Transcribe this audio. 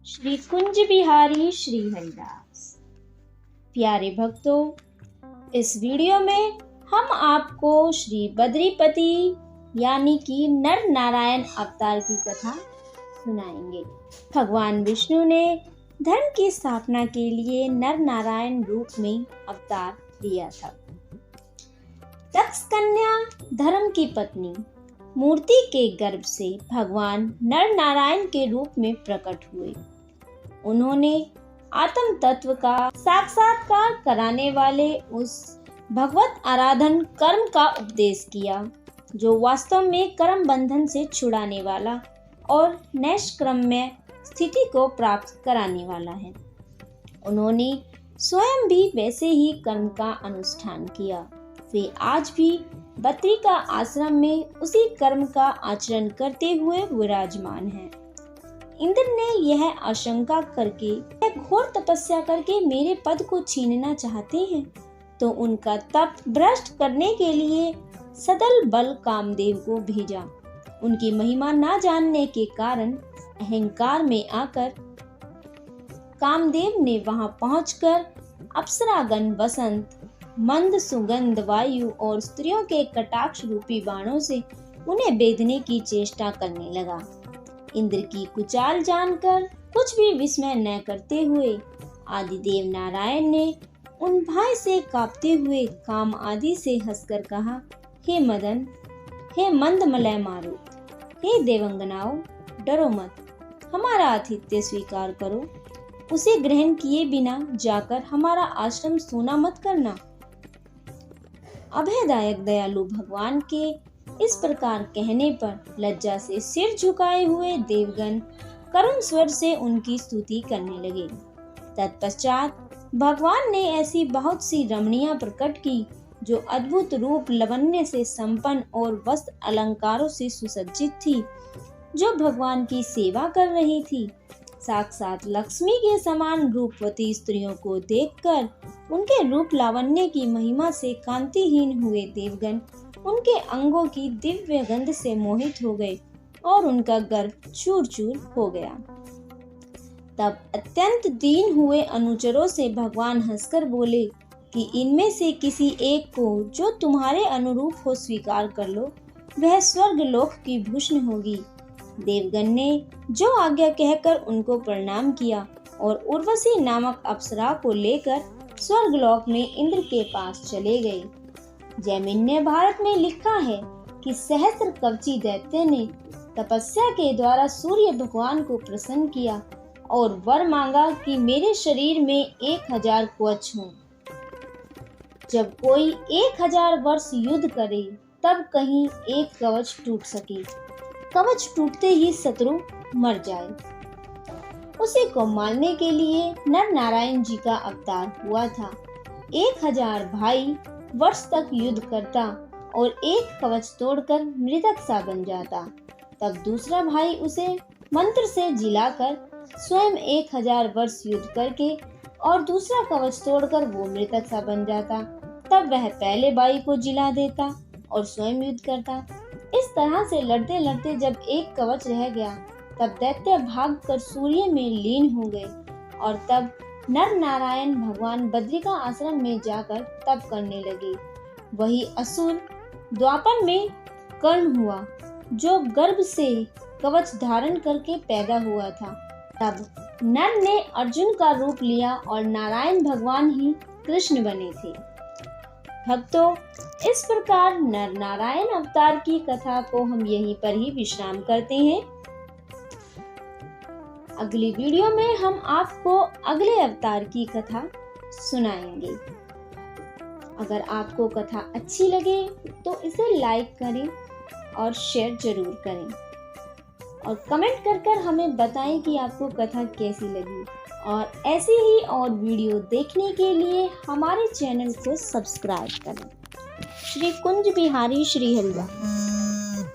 श्री कुंज बिहारी श्री हरिदास। प्यारे भक्तों, इस वीडियो में हम आपको श्री बद्रीपति यानी कि नर नारायण अवतार की कथा सुनाएंगे। भगवान विष्णु ने धर्म की स्थापना के लिए नर नारायण रूप में अवतार लिया था। दक्ष कन्या धर्म की पत्नी मूर्ति के गर्भ से भगवान नर नारायण के रूप में प्रकट हुए। उन्होंने आत्म तत्व का साक्षात्कार कराने वाले उस भगवत आराधन कर्म का उपदेश किया जो वास्तव में कर्म बंधन से छुड़ाने वाला और नैष्क्रम्य स्थिति को प्राप्त कराने वाला है। उन्होंने स्वयं भी वैसे ही कर्म का अनुष्ठान किया। वे आज भी बद्रिका आश्रम में उसी कर्म का आचरण करते हुए विराजमान हैं। इंद्र ने यह आशंका करके घोर तपस्या करके मेरे पद को छीनना चाहते हैं, तो उनका तप भ्रष्ट करने के लिए सदल बल कामदेव को भेजा। उनकी महिमा न जानने के कारण अहंकार में आकर कामदेव ने वहां पहुंचकर अप्सरागण वसंत, मंद सुगंध वायु और स्त्रियों के कटाक्ष रूपी बाणों से उन्हें बेधने की चेष्टा करने लगा। इंद्र की कुचाल जानकर कुछ भी विस्मय न करते हुए आदिदेव नारायण ने उन भय से कांपते हुए काम आदि से हंसकर कहा, हे मदन, हे मंदमलय मारुत, हे देवंगनाओं, डरो मत, हमारा आतिथ्य स्वीकार करो। उसे ग्रहण किए बिना जाकर हमारा आश्रम सूना मत करना। अभयदायक दयालु भगवान के इस प्रकार कहने पर लज्जा से सिर झुकाए हुए देवगण करुण स्वर से उनकी स्तुति करने लगे। तत्पश्चात भगवान ने ऐसी बहुत सी रमणियां प्रकट की जो अद्भुत रूप लावण्य से संपन्न और वस्त्र अलंकारों से सुसज्जित थी, जो भगवान की सेवा कर रही थी। साक्षात लक्ष्मी के समान रूपवती स्त्रियों को देखकर उनके रूप लावण्य की महिमा से कांतिहीन हुए देवगण उनके अंगों की दिव्य गंध से मोहित हो गए और उनका गर्भ चूर चूर हो गया। तब अत्यंत दीन हुए अनुचरों से भगवान हंसकर बोले कि इनमें से किसी एक को जो तुम्हारे अनुरूप हो स्वीकार कर लो, वह स्वर्ग लोक की भूषण होगी। देवगण ने जो आज्ञा कहकर उनको प्रणाम किया और उर्वशी नामक अप्सरा को लेकर स्वर्गलोक में इंद्र के पास चले गए। जैमिन्य भारत में लिखा है कि सहस्त्र कवची दैत्य ने तपस्या के द्वारा सूर्य भगवान को प्रसन्न किया और वर मांगा कि मेरे शरीर में 1000 कवच हों। जब कोई 1000 वर्ष युद्ध करे तब कहीं एक कवच टूट सके, कवच टूटते ही शत्रु मर जाए। उसी को मारने के लिए नर नारायण जी का अवतार हुआ था। 1000 भाई वर्ष तक युद्ध करता और एक कवच तोड़कर मृतक सा बन जाता। तब दूसरा भाई उसे मंत्र से जिलाकर स्वयं 1000 वर्ष युद्ध करके और दूसरा कवच तोड़कर वो मृतक सा बन जाता। तब वह पहले भाई को जिला देता और स्वयं युद्ध करता। इस तरह से लड़ते लड़ते जब एक कवच रह गया तब दैत्य भागकर सूर्य में लीन हो गए और तब नर नारायण भगवान बद्रिका आश्रम में जाकर तप करने लगे। वही असुर द्वापर में कर्ण हुआ जो गर्भ से कवच धारण करके पैदा हुआ था। तब नर ने अर्जुन का रूप लिया और नारायण भगवान ही कृष्ण बने थे। भक्तों, इस प्रकार नर नारायण अवतार की कथा को हम यहीं पर ही विश्राम करते हैं। अगली वीडियो में हम आपको अगले अवतार की कथा सुनाएंगे। अगर आपको कथा अच्छी लगे तो इसे लाइक करें और शेयर जरूर करें और कमेंट कर हमें बताएं कि आपको कथा कैसी लगी। और ऐसी ही और वीडियो देखने के लिए हमारे चैनल को सब्सक्राइब करें। श्री कुंज बिहारी श्री हरिदास।